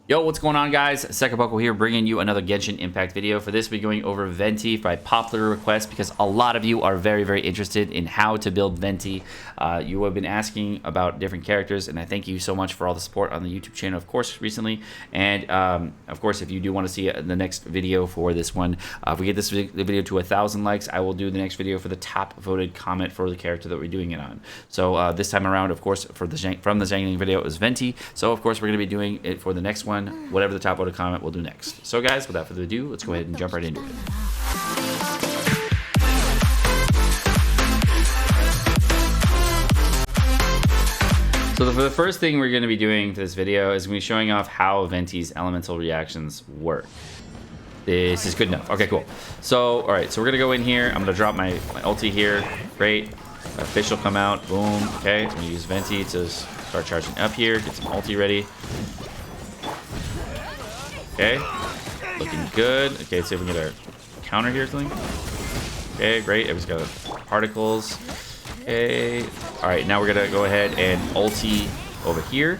Yo, what's going on, guys? Sekapoko here, bringing you another Genshin Impact video. For this, we're going over Venti by popular request because a lot of you are very interested in how to build Venti. You have been asking about different characters, and I thank you so much for all the support on the YouTube channel, of course, recently. And, of course, if you do want to see the next video for this one, if we get this video to 1,000 likes, I will do the next video for the top voted comment for the character that we're doing it on. So this time around, of course, from the Zhangling video, it was Venti. So, of course, we're going to be doing it for the next one. Whatever the top voted comment, we'll do next. So guys, without further ado, let's go ahead and jump right into it. So for the first thing we're going to be doing for this video is going to be showing off how Venti's elemental reactions work. This is good enough. Okay, cool. So, all right, so we're going to go in here. I'm going to drop my ulti here. Great. My fish will come out. Boom. Okay, I'm going to use Venti to start charging up here. Get some ulti ready. Okay, looking good. Okay, let's see if we can get a counter here or something. Okay, great. Everybody's got particles. Okay. All right, now we're gonna go ahead and ulti over here,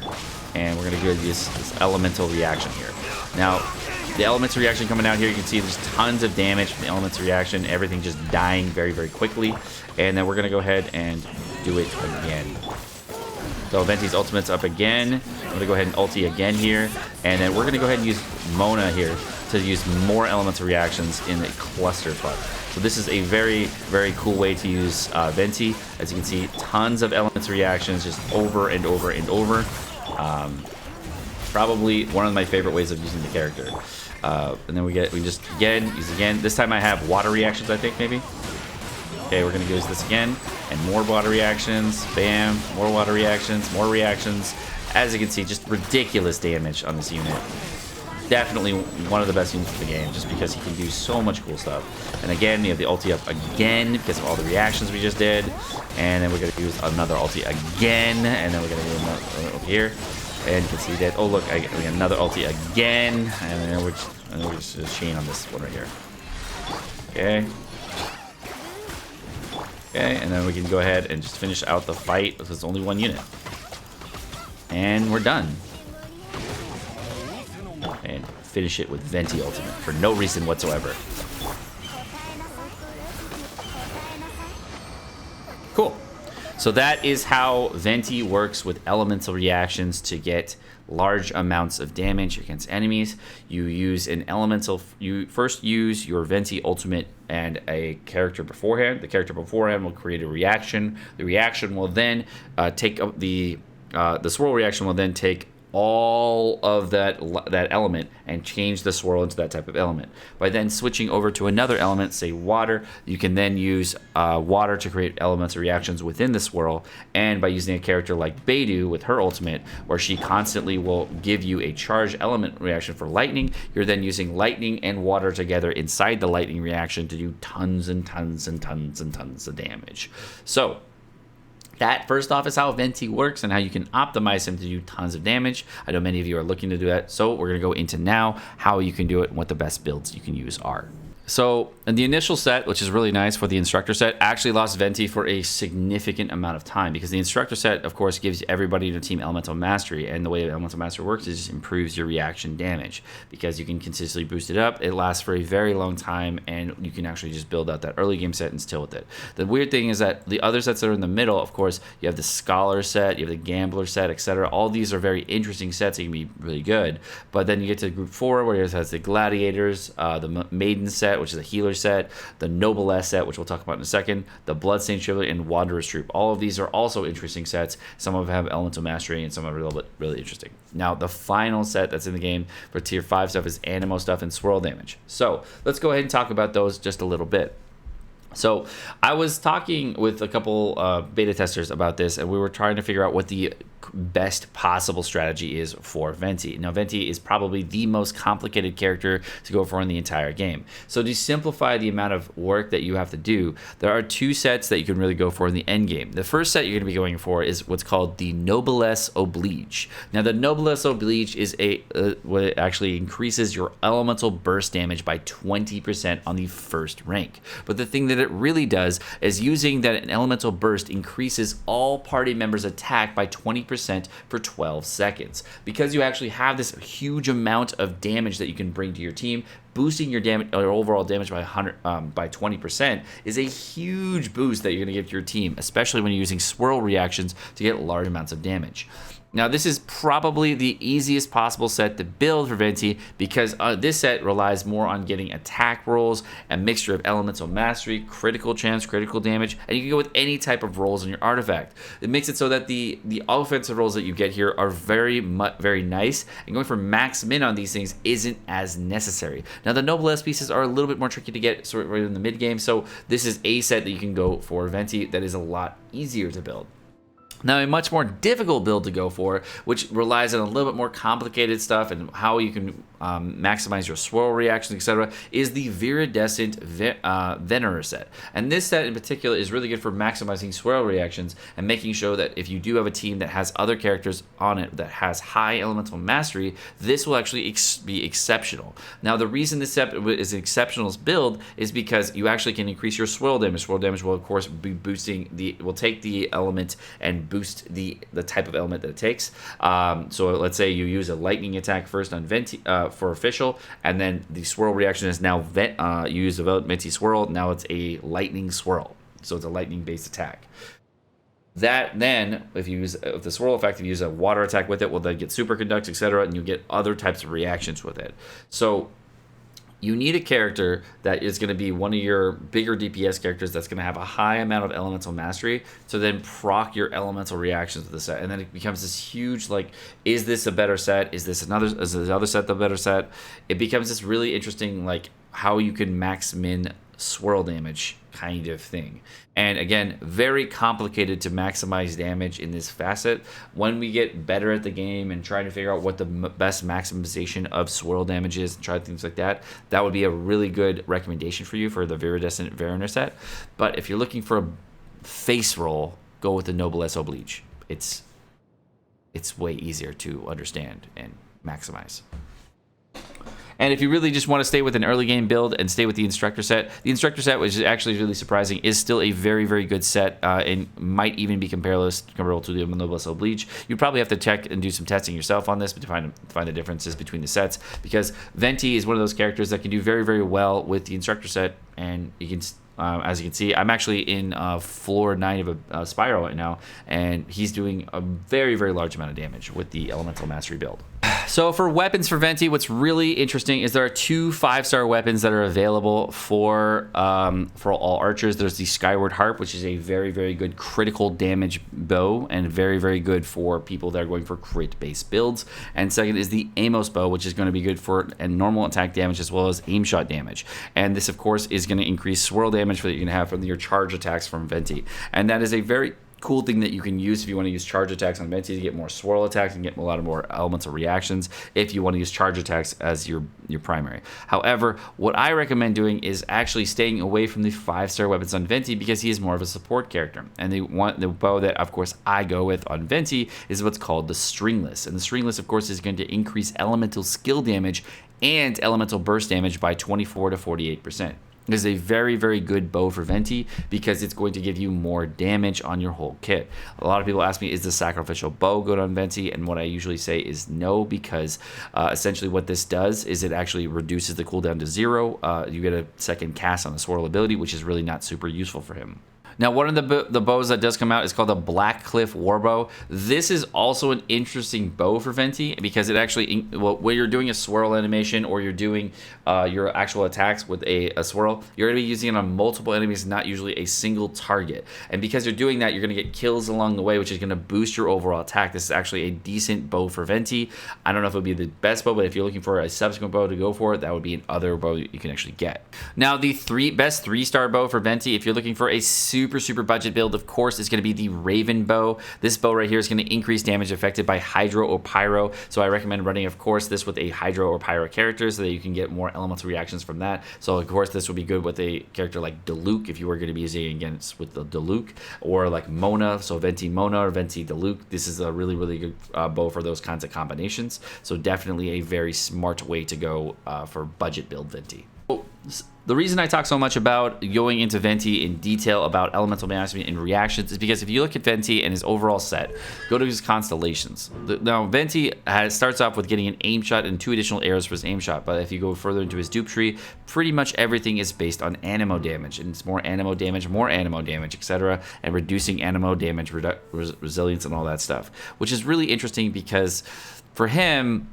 and we're gonna do this elemental reaction here. Now, the elemental reaction coming out here, you can see there's tons of damage from the elemental reaction. Everything just dying very quickly, and then we're gonna go ahead and do it again. So Venti's ultimate's up again. I'm gonna go ahead and ulti again here, and then we're gonna go ahead and use Mona here to use more elemental reactions in the cluster plug. So this is a very cool way to use Venti. As you can see, tons of elemental reactions just over and over and over. Probably one of my favorite ways of using the character. And then we just use again. This time I have water reactions, I think maybe. Okay, we're gonna use this again, and more water reactions. Bam, more water reactions, more reactions. As you can see, just ridiculous damage on this unit. Definitely one of the best units of the game, just because he can do so much cool stuff. And again, we have the ulti up again because of all the reactions we just did. And then we're gonna use another ulti again, and then we're gonna do another over here. And you can see that. Oh look, we got another ulti again, and then we're just chain on this one right here. Okay. Okay, and then we can go ahead and just finish out the fight with only one unit. And we're done. And finish it with Venti Ultimate for no reason whatsoever. Cool. So that is how Venti works with elemental reactions to get large amounts of damage against enemies. You use an elemental. You first use your Venti ultimate and a character beforehand. The character beforehand will create a reaction. The reaction will then take up the swirl reaction will then take all of that element and change the swirl into that type of element. By then switching over to another element, say water, you can then use water to create elemental reactions within the swirl. And by using a character like Beidou with her ultimate, where she constantly will give you a charge element reaction for lightning, you're then using lightning and water together inside the lightning reaction to do tons and tons of damage. So that, first off, is how Venti works and how you can optimize him to do tons of damage. I know many of you are looking to do that, so we're going to go into now how you can do it and what the best builds you can use are. So in the initial set, which is really nice for the instructor set, actually lost Venti for a significant amount of time because the instructor set, of course, gives everybody in the team elemental mastery, and the way elemental mastery works is just improves your reaction damage because you can consistently boost it up. It lasts for a very long time, and you can actually just build out that early game set and still with it. The weird thing is that the other sets that are in the middle, of course, you have the scholar set, you have the gambler set, etc. All these are very interesting sets that can be really good, but then you get to group 4 where it has the gladiators, the maiden set, which is a healer set, the noblesse set, which we'll talk about in a second, the bloodstained chivalry, and wanderer's troop. All of these are also interesting sets. Some of them have elemental mastery, and some are really interesting. Now, the final set that's in the game for tier 5 stuff is animo stuff and swirl damage. So let's go ahead and talk about those just a little bit. So I was talking with a couple beta testers about this, and we were trying to figure out what the best possible strategy is for Venti. Now, Venti is probably the most complicated character to go for in the entire game. So to simplify the amount of work that you have to do, there are two sets that you can really go for in the end game. The first set you're going to be going for is what's called the Noblesse Oblige. Now, the Noblesse Oblige is what actually increases your elemental burst damage by 20% on the first rank. But the thing that it really does is using that an elemental burst increases all party members' attack by 20% for 12 seconds. Because you actually have this huge amount of damage that you can bring to your team, boosting your damage or overall damage by 20% is a huge boost that you're going to give to your team, especially when you're using swirl reactions to get large amounts of damage. Now, this is probably the easiest possible set to build for Venti because this set relies more on getting attack rolls, a mixture of elemental mastery, critical chance, critical damage, and you can go with any type of rolls in your artifact. It makes it so that the offensive rolls that you get here are very nice, and going for max min on these things isn't as necessary. Now, the Noblesse pieces are a little bit more tricky to get sort of right in the mid game, so this is a set that you can go for Venti that is a lot easier to build. Now, a much more difficult build to go for, which relies on a little bit more complicated stuff and how you can maximize your swirl reactions, etc., is the Viridescent Venerer set. And this set in particular is really good for maximizing swirl reactions and making sure that if you do have a team that has other characters on it that has high elemental mastery, this will actually be exceptional. Now, the reason this set is an exceptional build is because you actually can increase your swirl damage. Swirl damage will, of course, be boosting will take the element and boost the type of element that it takes. So let's say you use a lightning attack first on Venti for official, and then the swirl reaction is now you use the Venti swirl. Now it's a lightning swirl, so it's a lightning based attack. That then, if you use the swirl effect, if you use a water attack with it, will then get superconduct, etc., and you get other types of reactions with it. So you need a character that is going to be one of your bigger DPS characters that's going to have a high amount of elemental mastery to then proc your elemental reactions with the set. And then it becomes this huge, like, is this a better set? Is this other set the better set? It becomes this really interesting, like, how you can max min swirl damage kind of thing. And again, very complicated to maximize damage in this facet. When we get better at the game and trying to figure out what the best maximization of swirl damage is and try things like that, that would be a really good recommendation for you for the Viridescent Venerer set. But if you're looking for a face roll, go with the Noblesse Oblige. It's way easier to understand and maximize. And if you really just want to stay with an early game build and stay with the Instructor set, which is actually really surprising, is still a very, very good set and might even be comparable to the Noblesse Oblige. You probably have to check and do some testing yourself on this to find the differences between the sets, because Venti is one of those characters that can do very, very well with the Instructor set, and you can as you can see, I'm actually in floor 9 of a Spiral right now, and he's doing a very, very large amount of damage with the Elemental Mastery build. So for weapons for Venti, what's really interesting is there are 2 5-star weapons that are available for all archers. There's the Skyward Harp, which is a very, very good critical damage bow and very, very good for people that are going for crit-based builds. And second is the Amos bow, which is going to be good for normal attack damage as well as aim shot damage. And this, of course, is going to increase swirl damage that you can have from your charge attacks from Venti. And that is a very cool thing that you can use if you want to use charge attacks on Venti to get more swirl attacks and get a lot of more elemental reactions if you want to use charge attacks as your primary. However, what I recommend doing is actually staying away from the 5-star weapons on Venti because he is more of a support character. And the bow that, of course, I go with on Venti is what's called the Stringless. And the Stringless, of course, is going to increase elemental skill damage and elemental burst damage by 24 to 48%. It is a very, very good bow for Venti because it's going to give you more damage on your whole kit. A lot of people ask me, is the Sacrificial Bow good on Venti? And what I usually say is no, because essentially what this does is it actually reduces the cooldown to 0. You get a second cast on the Swirl ability, which is really not super useful for him. Now, one of the bows that does come out is called the Black Cliff Warbow. This is also an interesting bow for Venti because it actually, when you're doing a swirl animation or you're doing your actual attacks with a swirl, you're going to be using it on multiple enemies, not usually a single target. And because you're doing that, you're going to get kills along the way, which is going to boost your overall attack. This is actually a decent bow for Venti. I don't know if it would be the best bow, but if you're looking for a subsequent bow to go for, that would be another bow you can actually get. Now, the best 3-star bow for Venti, if you're looking for a super budget build, of course, is going to be the Raven bow. This bow right here is going to increase damage affected by Hydro or Pyro, so I recommend running, of course, this with a Hydro or Pyro character so that you can get more elemental reactions from that. So, of course, this would be good with a character like Diluc if you were going to be using against with the Diluc, or like Mona, so Venti Mona or Venti Diluc. This is a really, really good bow for those kinds of combinations, so definitely a very smart way to go for budget build Venti. the reason I talk so much about going into Venti in detail about elemental management and reactions is because if you look at Venti and his overall set, go to his constellations. Now, Venti starts off with getting an aim shot and 2 additional arrows for his aim shot, but if you go further into his dupe tree, pretty much everything is based on animo damage, and it's more animo damage, etc., and reducing animo damage, resilience, and all that stuff, which is really interesting because for him,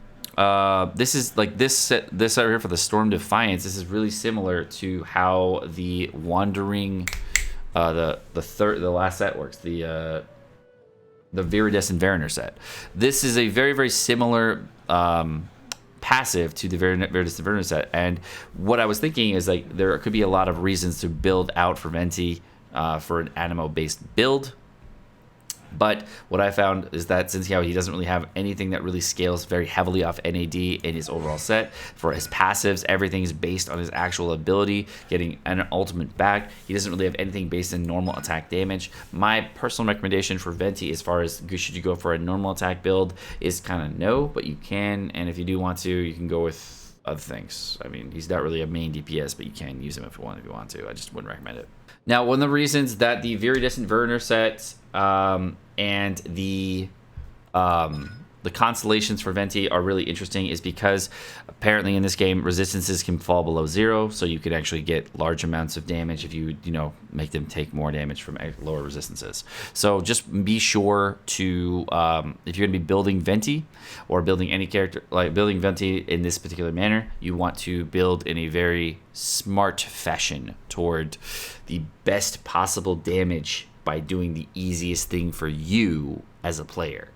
this is like this right here for the Storm Defiance. This is really similar to how the Wandering, the last set works. The Viridescent Mariner set. This is a very, very similar passive to the Viridescent Mariner set. And what I was thinking is like there could be a lot of reasons to build out for Venti for an animo based build. But what I found is that since he doesn't really have anything that really scales very heavily off NAD in his overall set, for his passives, everything is based on his actual ability, getting an ultimate back. He doesn't really have anything based in normal attack damage. My personal recommendation for Venti, as far as should you go for a normal attack build, is kind of no, but you can, and if you do want to, you can go with other things. I mean, he's not really a main DPS, but you can use him if you want to. I just wouldn't recommend it. Now, one of the reasons that the Viridescent Mariner set and the constellations for Venti are really interesting is because apparently in this game resistances can fall below 0, so you can actually get large amounts of damage if you make them take more damage from lower resistances. So just be sure to if you're going to be building Venti or building any character, like building Venti in this particular manner, you want to build in a very smart fashion toward the best possible damage by doing the easiest thing for you as a player.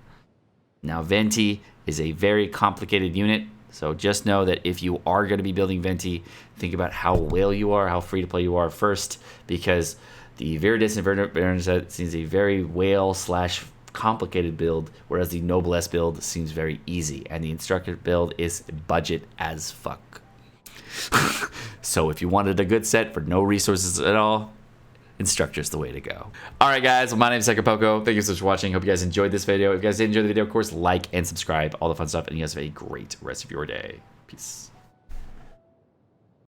Now, Venti is a very complicated unit, so just know that if you are going to be building Venti, think about how whale you are, how free to play you are first, because the Viridescent Mariner set seems a very whale / complicated build, whereas the Noblesse build seems very easy, and the Instructor build is budget as fuck. So if you wanted a good set for no resources at all, Instructor's the way to go. Alright guys, well, my name is Sekapoko. Thank you so much for watching. Hope you guys enjoyed this video. If you guys did enjoy the video, of course, like and subscribe, all the fun stuff, and you guys have a great rest of your day. Peace.